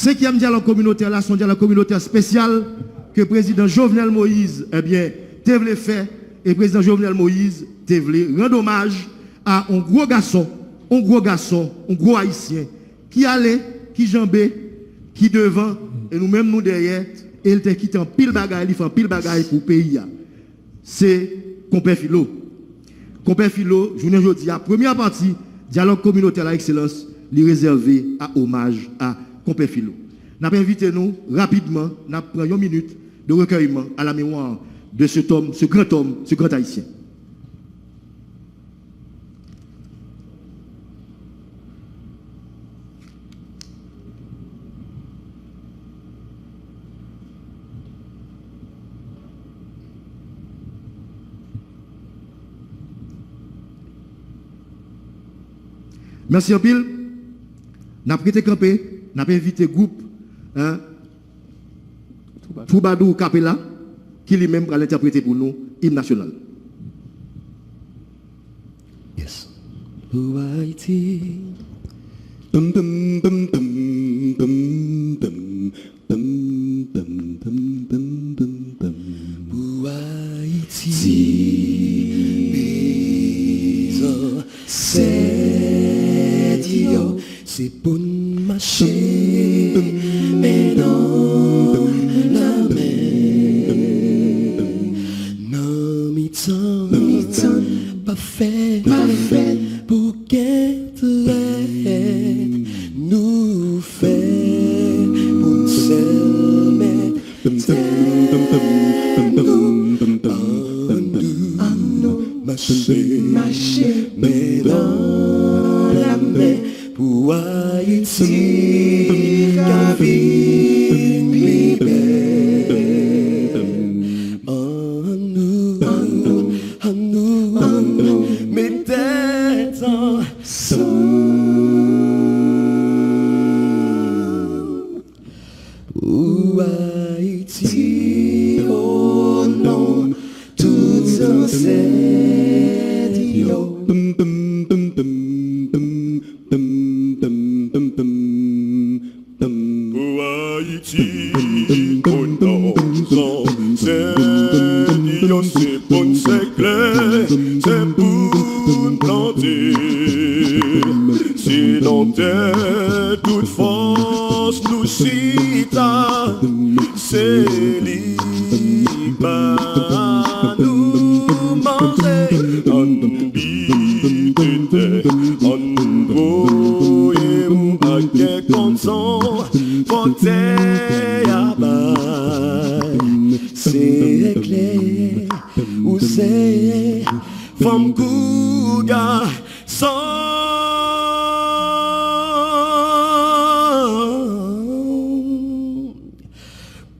5e dialogue communautaire, là, c'est un dialogue communautaire spécial que le président Jovenel Moïse, eh bien, te voulait faire. Et le président Jovenel Moïse, te voulait rendre hommage à un gros garçon, un gros haïtien, qui allait, qui jambait, qui devant, et nous-mêmes, nous derrière, et il te quitté en pile bagaille, il fait en pile bagaille pour le pays. C'est Compère Philo. Compère Philo, je vous dis, la première partie, dialogue communautaire à excellence, est réservé à hommage à Compère Philo. Nous avons invité nous rapidement, nous prenons une minute de recueillement à la mémoire de cet homme, ce grand haïtien. Merci en pile. Nous avons prêté campé, nous avons invité le groupe Toubadou Capella, qui lui-même va l'interpréter pour nous, hymne national. Yes. Pour Haïti. Bum bum bum bum bum bum bum bum bum bum bum bum. Pour Haïti. C'est Dieu, c'est pour marcher, mais non la main. Non, mi-temps, pas fait pour qu'être nous fait pour nous seul marcher, mais dans la main pour Haïti, qu'un vie libère. En nous, mettez en pour Haïti, oh non, tout ça c'est Dieu. Pour Haïti, oh non, c'est Dieu, c'est bon, c'est clair, c'est pour planter. Si dans toute force nous cita, c'est libre nous manger. On bite, on voye ou baguette consent, porter à bas. C'est clair, ou c'est Femme Kouga,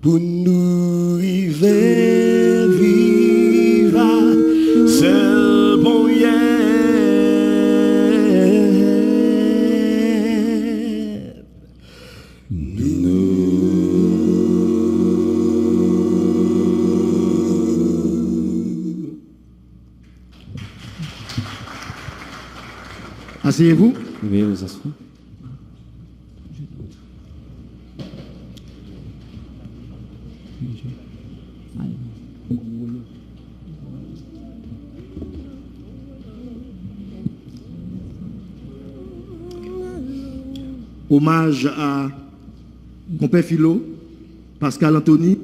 pour nous vivre, c'est le bon hier. Asseyez-vous. Oui, vous asseyez. Hommage à Compère Philo, Pascal Anthony,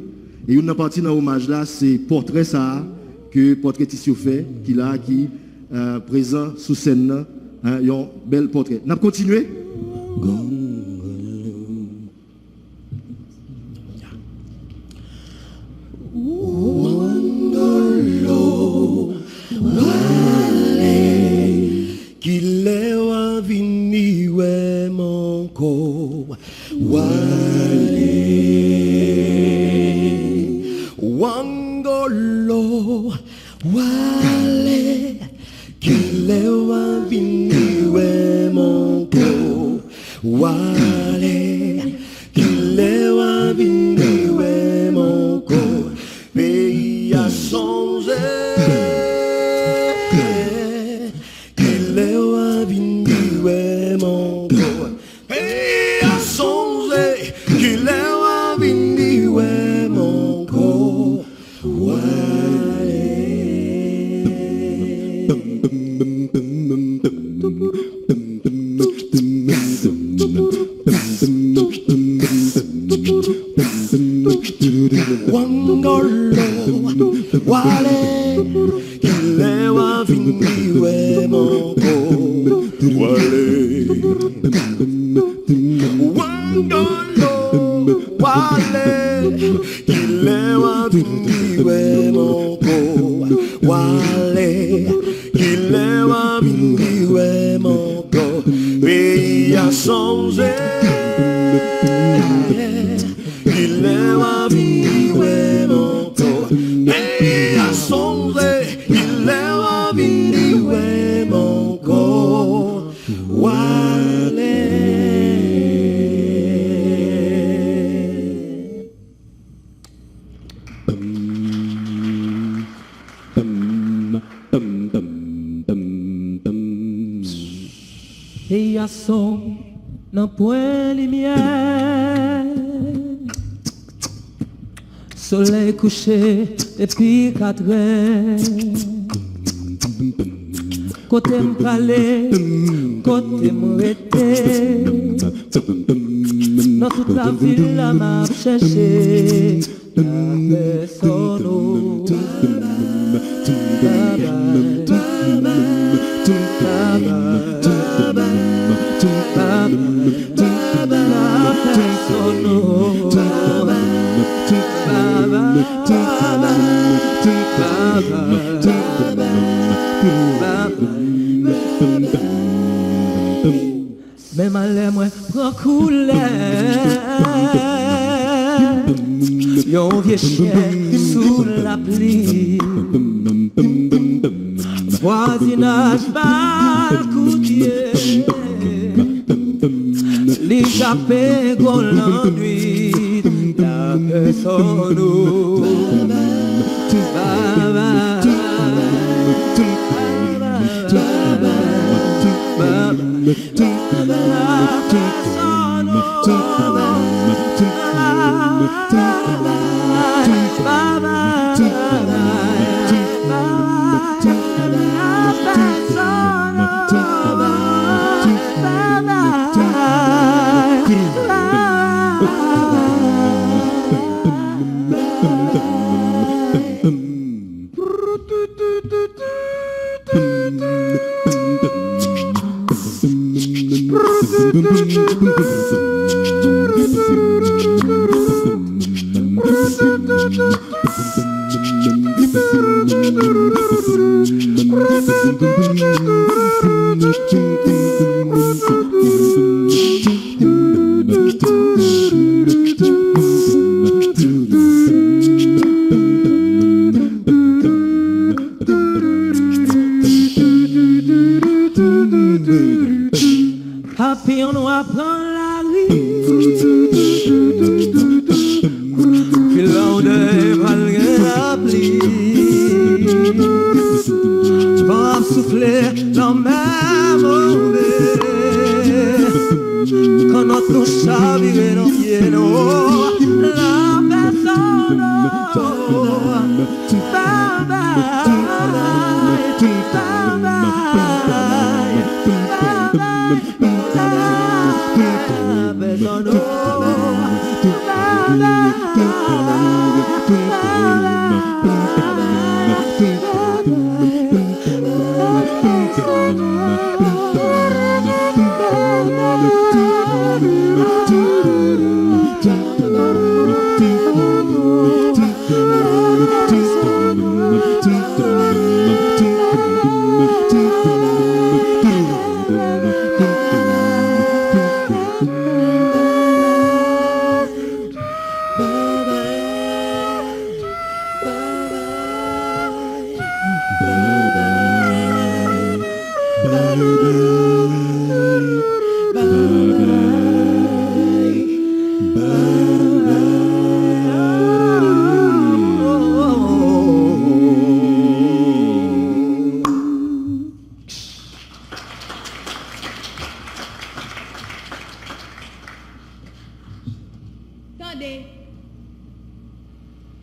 et une partie dans l'hommage là, c'est portrait ça que portrait Tissot fait, qui présent sous scène, un bel portrait. N'a continué. qu'il est wa vini ouais mon corps wangolo wale qu'il est wa vini ouais mon corps wale qu'il est wa vini ouais mon corps pays a changé. Wangolo, wale, kilewa vingiwe moko, wale. Wangolo, wale, kilewa vingiwe moko, wale, kilewa vingiwe moko, pays a changé. Kilewa vingiwe moko, pays a changé. Kilewa vingiwe moko, wale. Et à son n'a point lumière, soleil couché depuis 4 heures. Côté m'pralé, côté m'rêté, dans toute la ville la m'a cherché, personne. Même à l'air moi prend couleur, yon vieux chien sous la pluie, voisinage mal coutier, l'échappé gros l'ennui, la personne Happy on va prendre la rue, puis là on va la pluie, va souffler dans ma mauvaise, quand notre chavire dans pied la personne,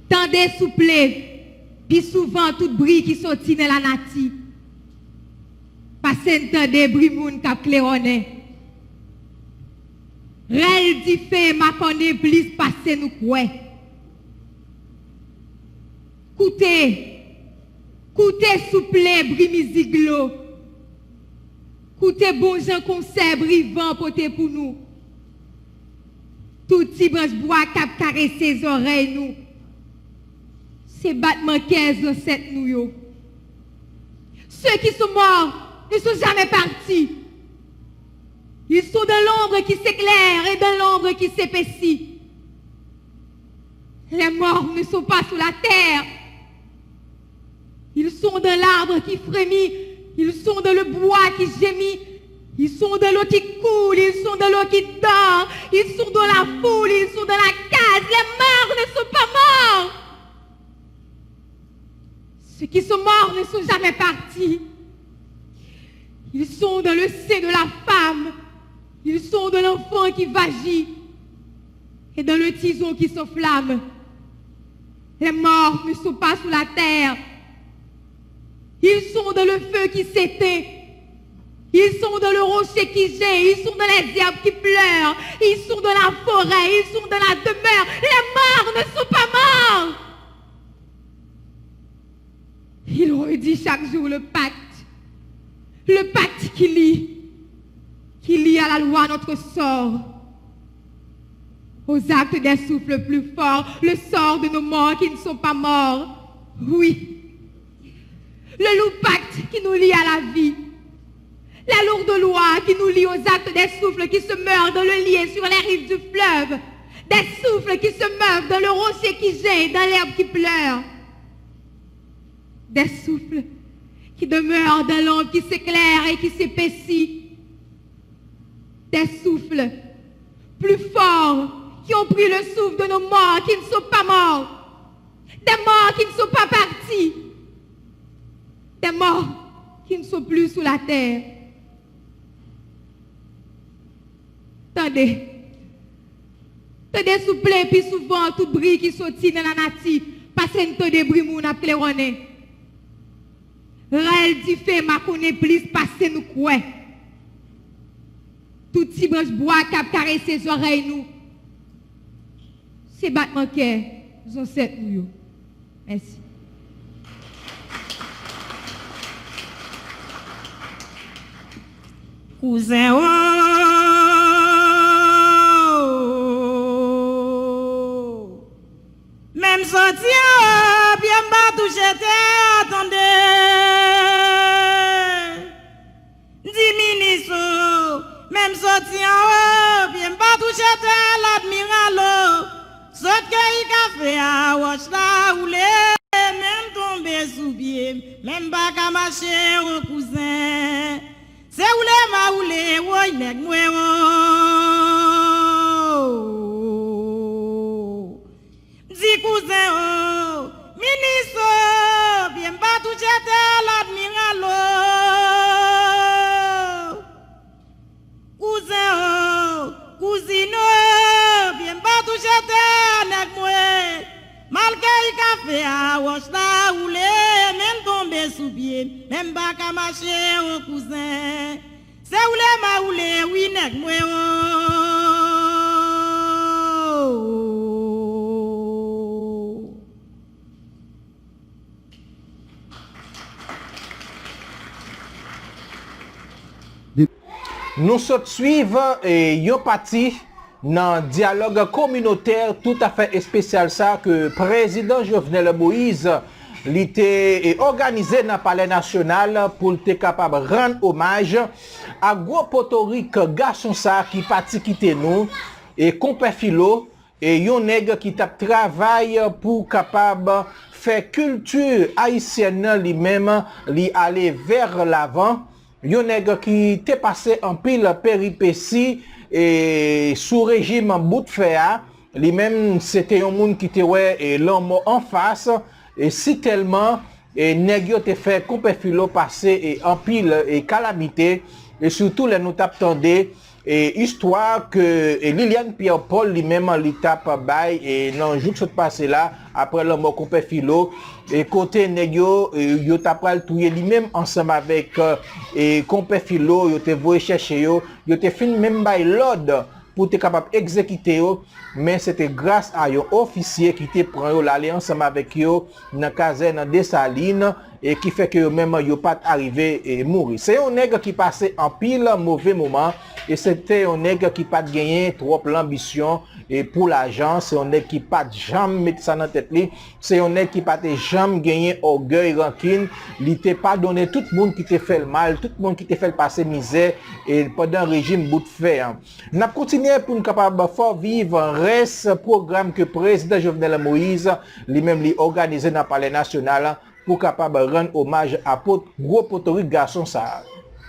Tendez souple, puis souvent tout bruit qui sortit dans la nature. Parce que tendez bruit moun k'ap claironner. Rel dit fait ma connaît plus passer nous quoi. Coutez souple bri misiglo. Coutez bon Jean concert brivant poté pour nous. Tout petit branche bois cap caresser ses oreilles nous. C'est battement 15 7 nous yo. Ceux qui sont morts ne sont jamais partis. Ils sont de l'ombre qui s'éclaire et de l'ombre qui s'épaissit. Les morts ne sont pas sous la terre. Ils sont de l'arbre qui frémit. Ils sont dans le bois qui gémit. Ils sont de l'eau qui coule. Ils sont de l'eau qui dort. Ils sont dans la foule. Ils sont dans la case. Les morts ne sont pas morts. Ceux qui sont morts ne sont jamais partis. Ils sont dans le sein de la femme. Ils sont de l'enfant qui vagit et dans le tison qui s'enflamme. Les morts ne sont pas sous la terre. Ils sont dans le feu qui s'éteint. Ils sont dans le rocher qui gît. Ils sont dans les herbes qui pleurent. Ils sont dans la forêt. Ils sont dans la demeure. Les morts ne sont pas morts. Il redit chaque jour le pacte. Le pacte qui lie à la loi notre sort, aux actes des souffles plus forts, le sort de nos morts qui ne sont pas morts. Oui, le lourd pacte qui nous lie à la vie, la lourde loi qui nous lie aux actes des souffles qui se meurent dans le lit et sur les rives du fleuve, des souffles qui se meuvent dans le rocher qui gît, dans l'herbe qui pleure, des souffles qui demeurent dans l'ombre qui s'éclaire et qui s'épaissit, des souffles plus forts qui ont pris le souffle de nos morts qui ne sont pas morts, des morts qui ne sont pas partis, des morts qui ne sont plus sous la terre. Attendez, souple, puis souvent tout bruit qui sortit dans la nature, passez une de bruit moun ap claironner. Rel dit fait ma connaît plus passer nous quoi. Tout petit branche bois cap caresser ses oreilles nous. C'est battement cœur, nous sommes sept nous. Merci. Cousin même sorti bien pas toucher terre, attendez. Dis ministre, même sorti bien pas toucher terre, l'admiral. Saute que il café à wash la oule, même tomber sous pied, même pas qu'à marcher au cousin. C'est oule ma oule, woy nèg moué. Dis cousin, ministre, bien pas toucher terre, l'admiral. Cousin, cousine, bien pas toucher terre, nèg moué. Malgré le café à wash la oule, même tomber sous pied, même pas qu'à marcher au cousin. C'est oule ma oule, oui nèg moué. Nous sommes suivre et yo parti dans dialogue communautaire tout à fait spécial ça que président Jovenel Moïse l'était organisé dans le palais national pour être capable de rendre hommage à gros potorique garçon ça qui parti quitter nous et compé philo et yon nèg qui t'a travail pour capable faire culture haïtienne lui-même li aller vers l'avant. Yon nèg qui t'est passé en pile péripéties et sous régime bout de fer, lui-même c'était un monde qui était ouais et l'homme en face et si tellement et nèg yo te fait compé philo passer et en pile et calamité et surtout les nous t'attendait et histoire que Liliane Pierre-Paul lui-même li tape bail et non jour se passé là après le mort compé philo et côté nèg yo t'a pral touyer lui-même ensemble avec et compé philo yo te voye chercher yo te fin même bail l'ordre pour être capable d'exécuter, mais c'était grâce à un officier qui te prend l'aller ensemble avec eux dans la caserne de Salines et qui fait que même yo pas arrivé et mourir. C'est un nègre qui passait en pile mauvais moment et c'était un nègre qui pas gagné trop l'ambition et pour l'argent, c'est un nègre qui pas jamais mettre ça dans tête li, c'est un nègre qui pas jamais gagné orgueil, rancune, il t'a pas donné tout le monde qui t'a fait le mal, tout le monde qui t'a fait passer misère et pendant régime bout de fer. N'a continué pour nous capable fort vivre reste programme que président Jovenel Moïse lui-même lui organisé dans le palais national pour capable rendre hommage à gros potori garçon ça.